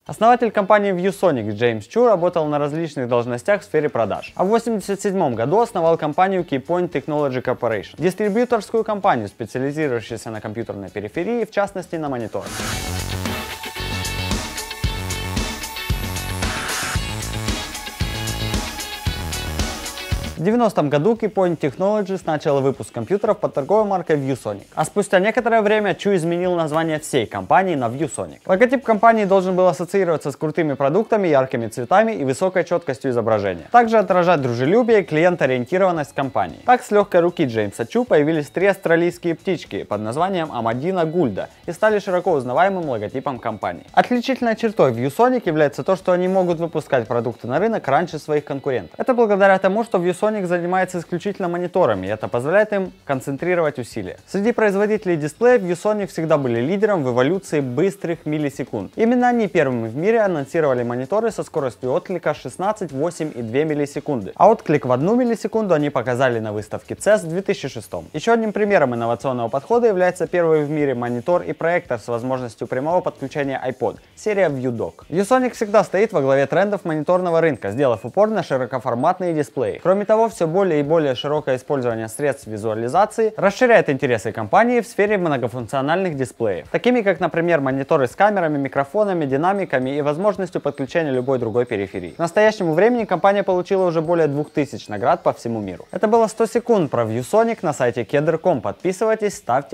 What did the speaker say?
Основатель компании ViewSonic Джеймс Чу работал на различных должностях в сфере продаж, а в 1987 году основал компанию Keypoint Technology Corporation, дистрибьюторскую компанию, специализирующуюся на компьютерной периферии, в частности на мониторах. В 90-м году Keypoint Technologies начала выпуск компьютеров под торговой маркой ViewSonic, а спустя некоторое время Чу изменил название всей компании на ViewSonic. Логотип компании должен был ассоциироваться с крутыми продуктами, яркими цветами и высокой четкостью изображения. Также отражать дружелюбие и клиент-ориентированность компании. Так, с легкой руки Джеймса Чу появились три австралийские птички под названием Амадина Гульда и стали широко узнаваемым логотипом компании. Отличительной чертой ViewSonic является то, что они могут выпускать продукты на рынок раньше своих конкурентов. Это благодаря тому, что ViewSonic занимается исключительно мониторами, и это позволяет им концентрировать усилия. Среди производителей дисплеев ViewSonic всегда были лидером в эволюции быстрых миллисекунд. Именно они первыми в мире анонсировали мониторы со скоростью отклика 16, 8 и 2 миллисекунды. А отклик в 1 миллисекунду они показали на выставке CES в 2006. Еще одним примером инновационного подхода является первый в мире монитор и проектор с возможностью прямого подключения iPod, серия ViewDock. ViewSonic всегда стоит во главе трендов мониторного рынка, сделав упор на широкоформатные дисплеи. Кроме того, все более и более широкое использование средств визуализации расширяет интересы компании в сфере многофункциональных дисплеев, такими как, например, мониторы с камерами, микрофонами, динамиками и возможностью подключения любой другой периферии. К настоящему времени компания получила уже более 2000 наград по всему миру. Это было 100 секунд про ViewSonic на сайте Kedr.com. Подписывайтесь, ставьте лайки.